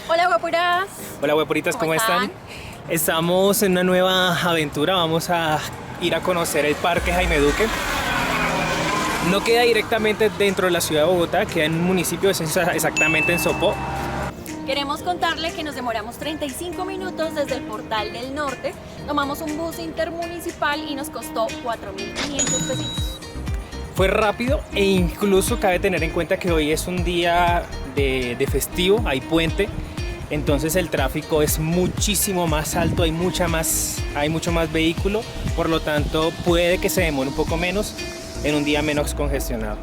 Hola guapuras. Hola guapuritas, ¿cómo están? Estamos en una nueva aventura, vamos a ir a conocer el Parque Jaime Duque. No queda directamente dentro de la ciudad de Bogotá, queda en un municipio, es exactamente en Sopó. Queremos contarle que nos demoramos 35 minutos desde el Portal del Norte, tomamos un bus intermunicipal y nos costó 4.500 pesitos. Fue rápido e incluso cabe tener en cuenta que hoy es un día de festivo, hay puente, entonces el tráfico es muchísimo más alto, hay mucho más vehículo, por lo tanto puede que se demore un poco menos en un día menos congestionado.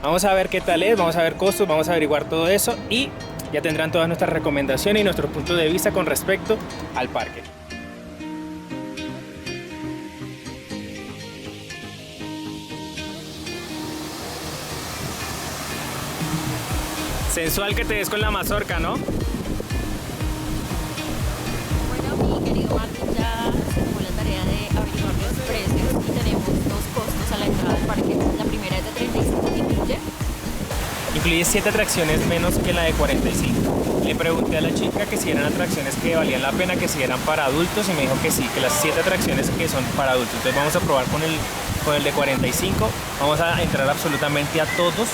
Vamos a ver qué tal es, vamos a ver costos, vamos a averiguar todo eso y ya tendrán todas nuestras recomendaciones y nuestros puntos de vista con respecto al parque. Sensual que te des con la mazorca, ¿no? Bueno, mi querido Martín ya se tomó la tarea de averiguar los precios y tenemos dos costos a la entrada del parque. La primera es de 35 que Incluye 7 atracciones menos que la de 45. Le pregunté a la chica que si eran atracciones que valían la pena, que si eran para adultos y me dijo que sí, que las 7 atracciones que son para adultos. Entonces vamos a probar con el de 45. Vamos a entrar absolutamente a todos.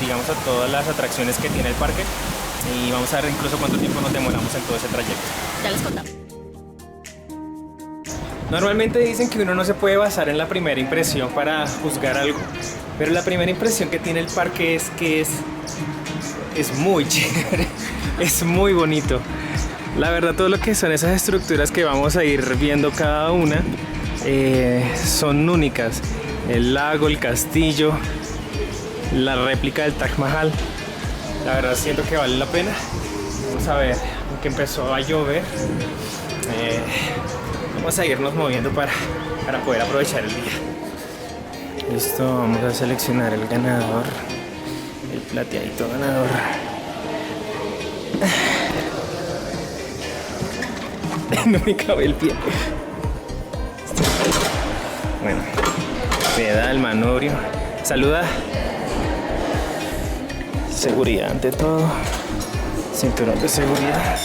Digamos a todas las atracciones que tiene el parque y vamos a ver incluso cuánto tiempo nos demoramos en todo ese trayecto. ya les contamos. Normalmente dicen que uno no se puede basar en la primera impresión para juzgar algo, pero la primera impresión que tiene el parque es que es muy chévere, es muy bonito. La verdad, todo lo que son esas estructuras que vamos a ir viendo cada una son únicas. El lago, el castillo, la réplica del Taj Mahal, la verdad siento que vale la pena. Vamos a ver, aunque empezó a llover, vamos a irnos moviendo para poder aprovechar el día. Listo, vamos a seleccionar el ganador, el plateadito ganador. No me cabe el pie. Bueno, pedal, manubrio. Saluda. Seguridad ante todo. Cinturón de seguridad.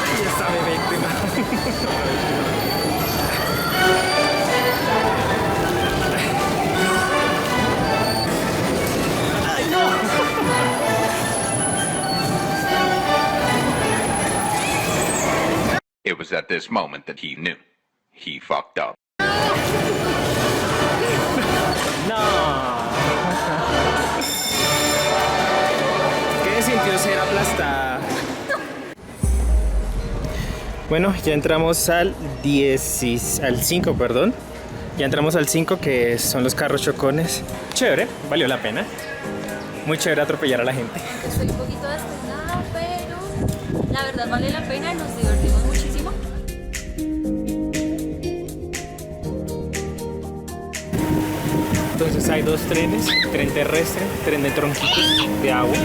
Y está mi víctima. ¡Ay, no! It was at this moment that he knew. He fucked up. No. ¿Qué sintió ser aplastada? Bueno, ya entramos al 5, perdón. Ya entramos al 5, que son los carros chocones. Chévere, valió la pena. Muy chévere atropellar a la gente. Estoy un poquito desesperada, pero la verdad vale la pena y nos divertimos muchísimo. Entonces hay dos trenes, tren terrestre, tren de tronquitos de agua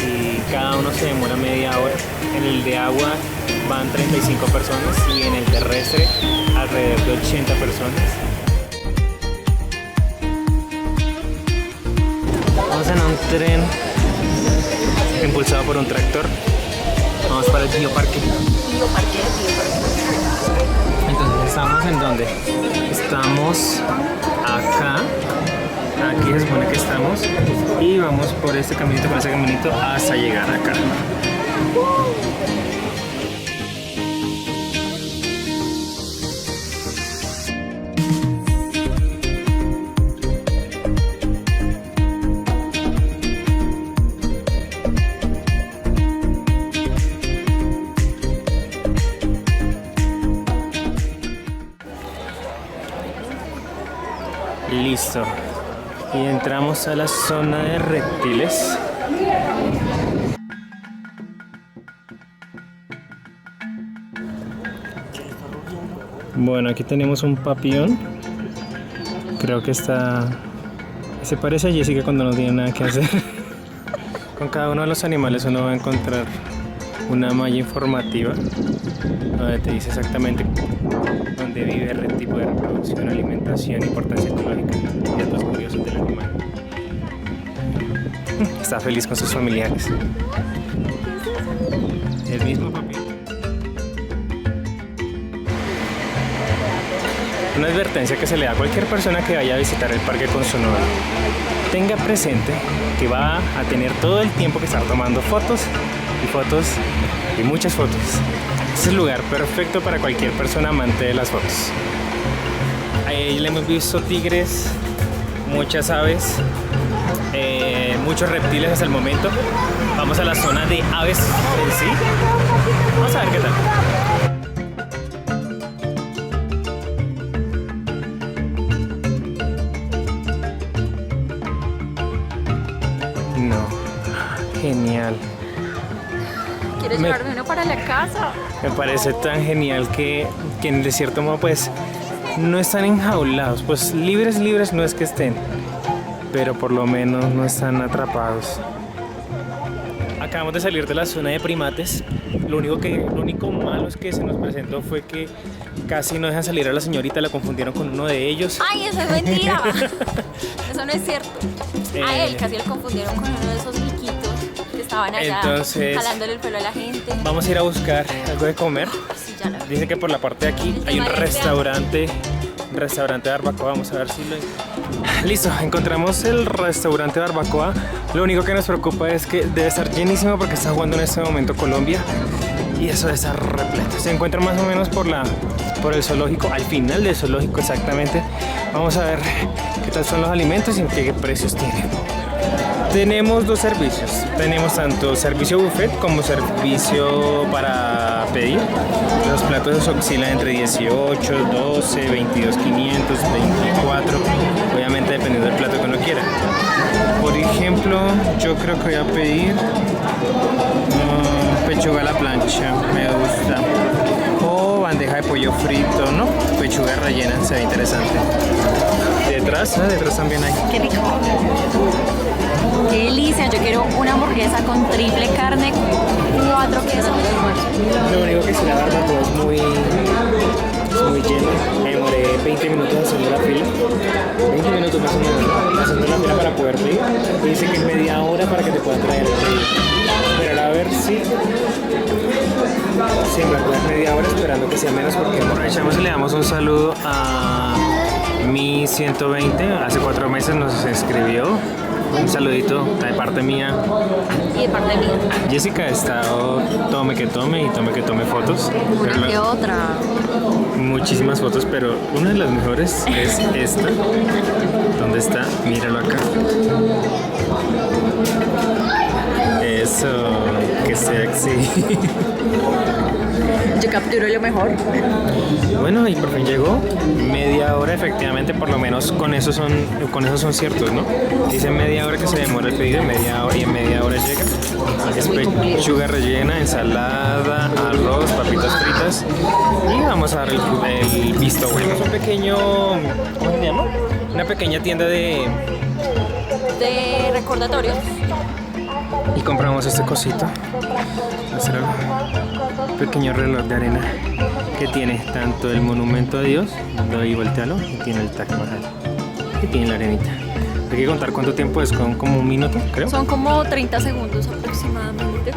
y cada uno se demora media hora. En el de agua van 35 personas y en el terrestre alrededor de 80 personas. Vamos en un tren impulsado por un tractor. Vamos para el bioparque. Bioparque. Entonces estamos en dónde? Estamos acá. Aquí se supone que estamos y vamos por este caminito hasta llegar acá. Listo. Y entramos a la zona de reptiles. Bueno, aquí tenemos un papillón. Creo que se parece a Jessica cuando no tiene nada que hacer. Con cada uno de los animales uno va a encontrar una malla informativa donde te dice exactamente dónde vive, el tipo de reproducción, alimentación, importancia ecológica y datos curiosos del animal. Está feliz con sus familiares. El mismo papi. Una advertencia que se le da a cualquier persona que vaya a visitar el parque con su novia. Tenga presente que va a tener todo el tiempo que estar tomando fotos y muchas fotos. Es el lugar perfecto para cualquier persona amante de las fotos. Ahí le hemos visto tigres, muchas aves, muchos reptiles hasta el momento. Vamos a la zona de aves en sí. Vamos a ver qué tal. No, genial. ¿Quieres llevarme uno para la casa? Me parece tan genial que de cierto modo pues no están enjaulados, pues libres no es que estén, pero por lo menos no están atrapados. Acabamos de salir de la zona de primates. Lo único malo es que se nos presentó fue que casi no dejan salir a la señorita, la confundieron con uno de ellos. ¡Ay, eso es mentira! Eso no es cierto. A él casi lo confundieron con uno de esos miquitos que estaban allá jalándole el pelo a la gente. Vamos a ir a buscar algo de comer. Sí, ya lo vi. Dice que por la parte de aquí hay un restaurante de barbacoa. Vamos a ver si lo... Listo, encontramos el restaurante de barbacoa. Lo único que nos preocupa es que debe estar llenísimo porque está jugando en este momento Colombia y eso debe estar repleto. Se encuentra más o menos por el zoológico, al final del zoológico exactamente. Vamos a ver qué tal son los alimentos y qué precios tienen. Tenemos dos servicios. Tenemos tanto servicio buffet como servicio para pedir. Los platos oscilan entre 18, 12, 22, 500, 24. Obviamente dependiendo del plato que uno quiera. Por ejemplo, yo creo que voy a pedir pechuga a la plancha. Me gusta. O bandeja de pollo frito, ¿no? Pechuga rellena, se ve interesante. Detrás también hay. ¡Qué rico! ¡Qué delicia! Yo quiero una hamburguesa con triple carne, 4 quesos. Lo único que si la barbacoa es muy llena. Me demoré 20 minutos haciendo la fila. 20 minutos más o menos haciendo la fila para poder pedir. Y dice que es media hora para que te puedan traer el pedido. Pero a ver si en verdad es media hora, esperando que sea menos, porque aprovechamos y le damos un saludo a Mi 120. Hace 4 meses nos escribió. Un saludito de parte mía. Y de parte mía. Jessica ha estado tome que tome fotos. Una que otra. Muchísimas fotos, pero una de las mejores es esta. ¿Dónde está? Míralo acá. Eso, qué sexy. Yo capturo lo mejor. Bueno, y por fin llegó. Media hora, efectivamente, por lo menos con eso son ciertos, ¿no? Dice media hora que se demora el pedido, media hora y en media hora llega. Es pechuga rellena, ensalada, arroz, papitas fritas. Y vamos a dar el visto bueno. Es un pequeño, ¿cómo se llama? Una pequeña tienda de recordatorios. Y compramos este cosito. Un pequeño reloj de arena que tiene tanto el monumento a Dios, y voltealo, y tiene el Taj Mahal y tiene la arenita. Hay que contar cuánto tiempo es, como un minuto, creo. Son como 30 segundos aproximadamente.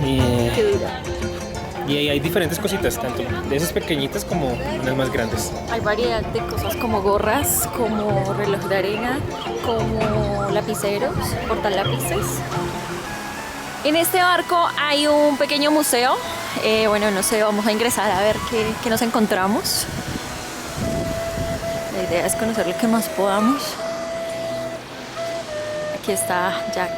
Qué dura. Y ahí hay diferentes cositas, tanto de esas pequeñitas como unas más grandes. Hay variedad de cosas como gorras, como reloj de arena, como lapiceros, portalápices. En este barco hay un pequeño museo. Bueno, no sé, vamos a ingresar a ver qué nos encontramos. La idea es conocer lo que más podamos. Aquí está Jack.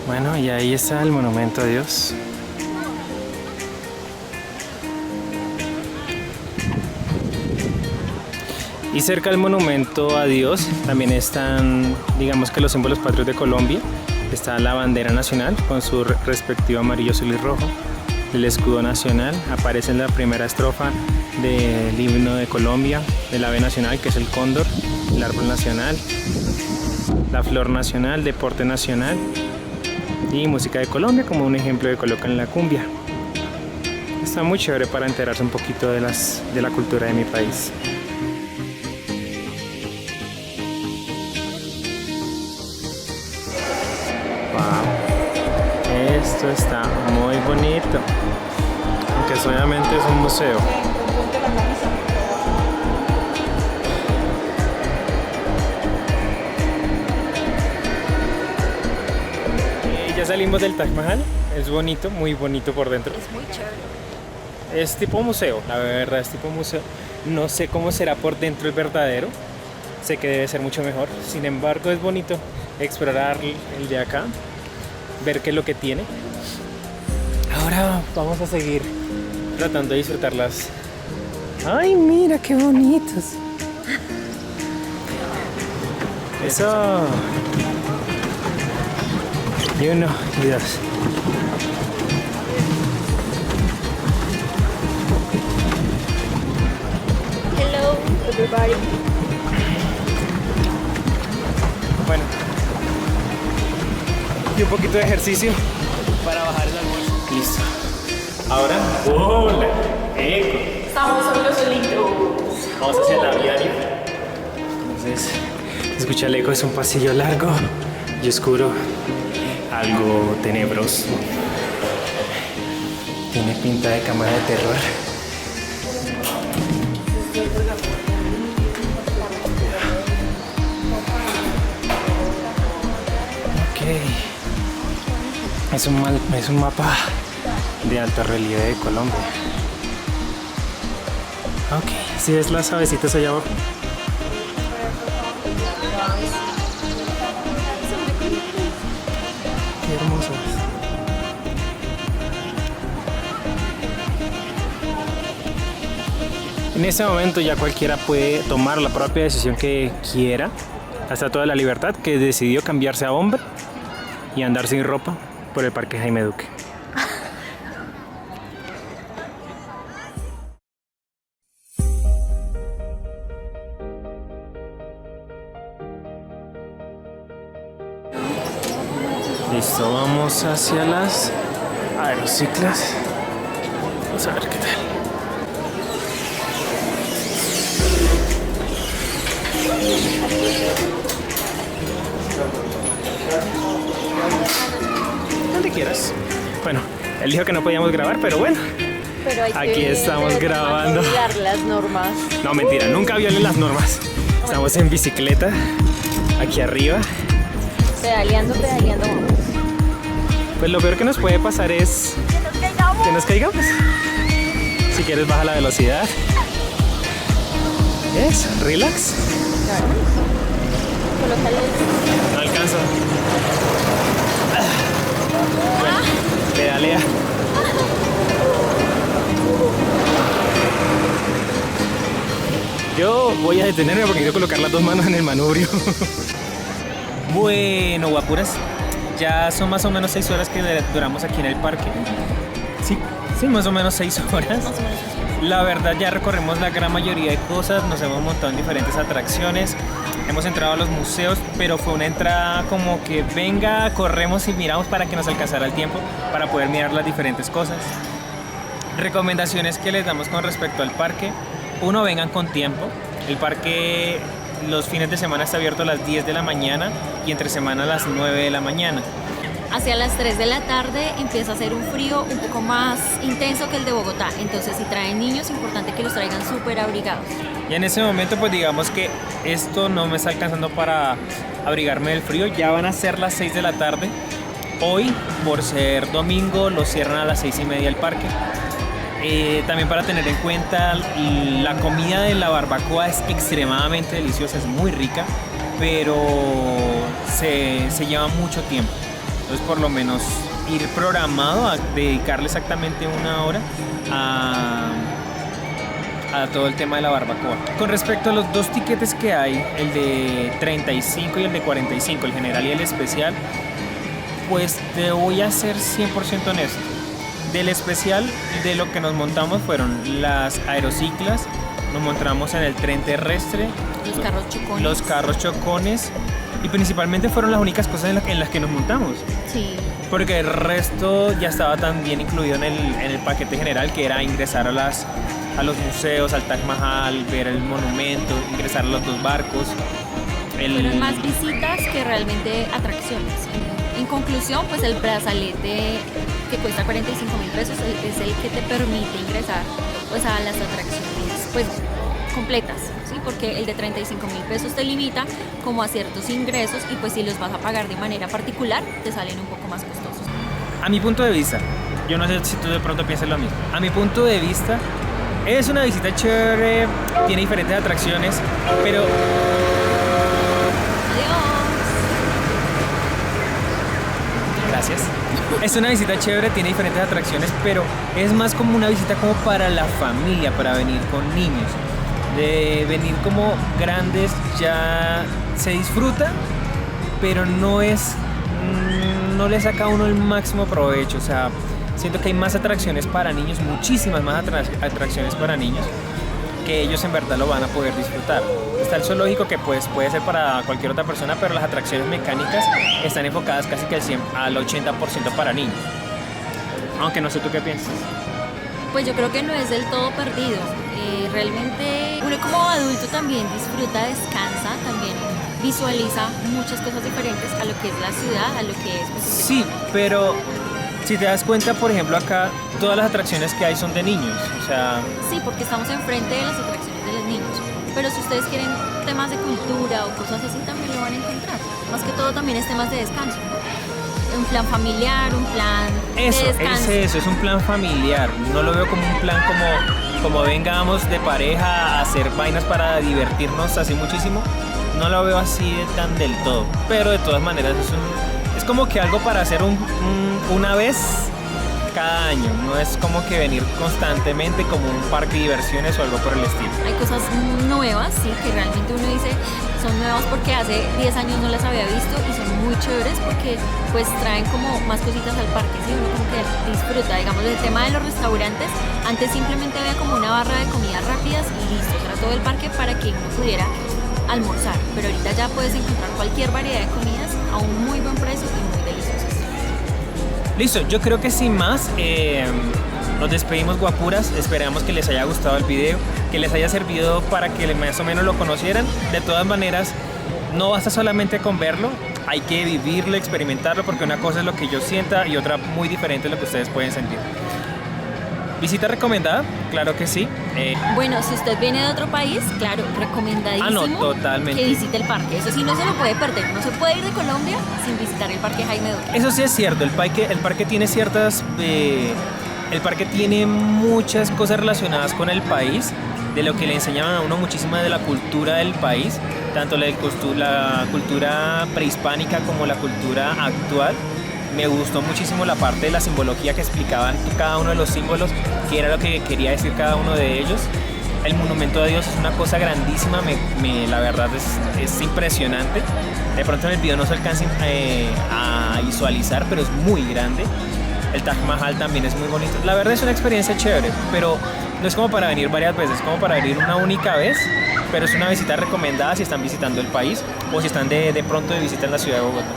Bueno, y ahí está el monumento a Dios. Y cerca del monumento a Dios también están, digamos que los símbolos patrios de Colombia. Está la bandera nacional con su respectivo amarillo, azul y rojo. El escudo nacional aparece en la primera estrofa del himno de Colombia, del ave nacional que es el cóndor, el árbol nacional, la flor nacional, deporte nacional y música de Colombia como un ejemplo que colocan en la cumbia. Está muy chévere para enterarse un poquito de la cultura de mi país. Wow, esto está muy bonito, aunque solamente es un museo. Ya salimos del Taj Mahal, es bonito, muy bonito por dentro. Es muy chévere. Es tipo museo, la verdad es tipo museo. No sé cómo será por dentro el verdadero, sé que debe ser mucho mejor. Sin embargo, es bonito explorar el de acá, ver qué es lo que tiene. Ahora vamos a seguir tratando de disfrutarlas. ¡Ay, mira qué bonitos! Eso. Y uno, y dos. Hello, everybody. Bueno, y un poquito de ejercicio para bajar el almuerzo. Listo. Ahora, hola, eco. Estamos solitos. Vamos hacia la viaria. Entonces, escucha el eco, es un pasillo largo y oscuro, algo tenebroso. Tiene pinta de cámara de terror. Es un mapa de alto relieve de Colombia. Ok, ¿sí ves las avecitas allá abajo? Qué hermosas. En este momento ya cualquiera puede tomar la propia decisión que quiera. Hasta toda la libertad que decidió cambiarse a hombre y andar sin ropa por el Parque Jaime Duque. Listo, vamos hacia las aerociclas. Vamos a ver qué tal. Donde quieras. Bueno, él dijo que no podíamos grabar, pero bueno. Pero hay Aquí que estamos grabando. violar las normas. No, mentira, nunca violen las normas. Estamos en bicicleta, aquí arriba. Pedaleando, vamos. Pues lo peor que nos puede pasar es que nos caigamos. Si quieres baja la velocidad. Eso, relax. No alcanzo. Bueno, pedalea. Yo voy a detenerme porque quiero colocar las dos manos en el manubrio. Bueno, guapuras, ya son más o menos 6 horas que duramos aquí en el parque. Sí, más o menos 6 horas. La verdad ya recorrimos la gran mayoría de cosas, nos hemos montado en diferentes atracciones, hemos entrado a los museos, pero fue una entrada como que venga, corremos y miramos para que nos alcanzara el tiempo para poder mirar las diferentes cosas. Recomendaciones que les damos con respecto al parque: uno, vengan con tiempo. El parque los fines de semana está abierto a las 10 de la mañana y entre semana a las 9 de la mañana. Hacia las 3 de la tarde empieza a hacer un frío un poco más intenso que el de Bogotá. Entonces, si traen niños, es importante que los traigan súper abrigados. Y en ese momento, pues digamos que esto no me está alcanzando para abrigarme del frío. Ya van a ser las 6 de la tarde. Hoy, por ser domingo, lo cierran a las 6:30 el parque. También para tener en cuenta, la comida de la barbacoa es extremadamente deliciosa, es muy rica, pero se lleva mucho tiempo. Entonces por lo menos ir programado a dedicarle exactamente una hora a todo el tema de la barbacoa. Con respecto a los dos tiquetes que hay, el de 35 y el de 45, el general y el especial, pues te voy a ser 100% honesto. Del especial, de lo que nos montamos fueron las aerociclas, nos montamos en el tren terrestre, los carros chocones y principalmente fueron las únicas cosas en las que nos montamos. Sí. Porque el resto ya estaba también incluido en el paquete general, que era ingresar a los museos, al Taj Mahal, ver el monumento, ingresar a los dos barcos. Fueron más visitas que realmente atracciones. En conclusión, pues el brazalete que cuesta 45.000 pesos es el que te permite ingresar pues a las atracciones pues completas, ¿sí? Porque el de 35.000 pesos te limita como a ciertos ingresos y pues si los vas a pagar de manera particular te salen un poco más costosos. A mi punto de vista, yo no sé si tú de pronto piensas lo mismo, a mi punto de vista es una visita chévere, tiene diferentes atracciones, pero... Gracias. Es una visita chévere, tiene diferentes atracciones, pero es más como una visita como para la familia, para venir con niños. De venir como grandes ya se disfruta, pero no le saca a uno el máximo provecho. O sea, siento que hay más atracciones para niños, muchísimas más atracciones para niños, que ellos en verdad lo van a poder disfrutar. Está el zoológico que pues puede ser para cualquier otra persona, pero las atracciones mecánicas están enfocadas casi que al 80% para niños. Aunque no sé tú qué piensas. Pues yo creo que no es del todo perdido. Realmente uno como adulto también disfruta, descansa, también visualiza muchas cosas diferentes a lo que es la ciudad, a lo que es... Pues, sí, pero si te das cuenta, por ejemplo, acá todas las atracciones que hay son de niños, o sea... Sí, porque estamos enfrente de las atracciones de los niños, pero si ustedes quieren temas de cultura o cosas así, también lo van a encontrar. Más que todo también es temas de descanso, ¿no? Un plan familiar, un plan de descanso. Eso, es un plan familiar, no lo veo como un plan como vengamos de pareja a hacer vainas para divertirnos así muchísimo, no lo veo así tan del todo, pero de todas maneras es como que algo para hacer una vez cada año, no es como que venir constantemente como un parque de diversiones o algo por el estilo. Hay cosas nuevas, sí, que realmente uno dice son nuevas porque hace 10 años no las había visto y son muy chéveres porque pues traen como más cositas al parque, sí, uno como que disfruta, digamos, el tema de los restaurantes, antes simplemente había como una barra de comidas rápidas y listo, era todo el parque para que uno pudiera almorzar, pero ahorita ya puedes encontrar cualquier variedad de comidas a un muy buen precio y muy deliciosas. Listo, yo creo que sin más nos despedimos, guapuras. Esperamos que les haya gustado el video, que les haya servido para que más o menos lo conocieran. De todas maneras, no basta solamente con verlo, hay que vivirlo, experimentarlo, porque una cosa es lo que yo sienta y otra muy diferente es lo que ustedes pueden sentir. ¿Visita recomendada? Claro que sí. Bueno, si usted viene de otro país, claro, recomendadísimo totalmente. que visite el parque. Eso sí, no se lo puede perder. No se puede ir de Colombia sin visitar el Parque Jaime Duque. Eso sí es cierto. El parque tiene ciertas... el parque tiene muchas cosas relacionadas con el país, de lo que le enseñaban a uno muchísima de la cultura del país, tanto la cultura prehispánica como la cultura actual. Me gustó muchísimo la parte de la simbología que explicaban cada uno de los símbolos, qué era lo que quería decir cada uno de ellos. El monumento a Dios es una cosa grandísima, la verdad es impresionante. De pronto en el video no se alcanza a visualizar, pero es muy grande. El Taj Mahal también es muy bonito. La verdad es una experiencia chévere, pero no es como para venir varias veces, es como para venir una única vez, pero es una visita recomendada si están visitando el país o si están de pronto de visita en la ciudad de Bogotá.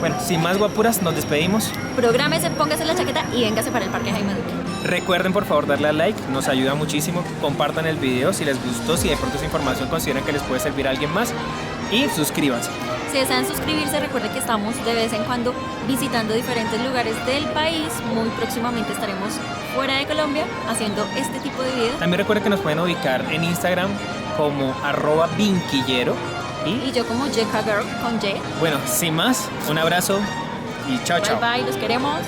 Bueno, sin más, guapuras, nos despedimos. Prográmese, póngase la chaqueta y véngase para el Parque Jaime Duque. Recuerden por favor darle al like, nos ayuda muchísimo. Compartan el video si les gustó, si de pronto esa información consideran que les puede servir a alguien más. Y suscríbanse. Si desean suscribirse, recuerden que estamos de vez en cuando visitando diferentes lugares del país. Muy próximamente estaremos fuera de Colombia haciendo este tipo de videos. También recuerden que nos pueden ubicar en Instagram como @vinquillero. Y yo como Jeka Girl con Y. Bueno, sin más, un abrazo y chao, chao. Bye bye, los queremos.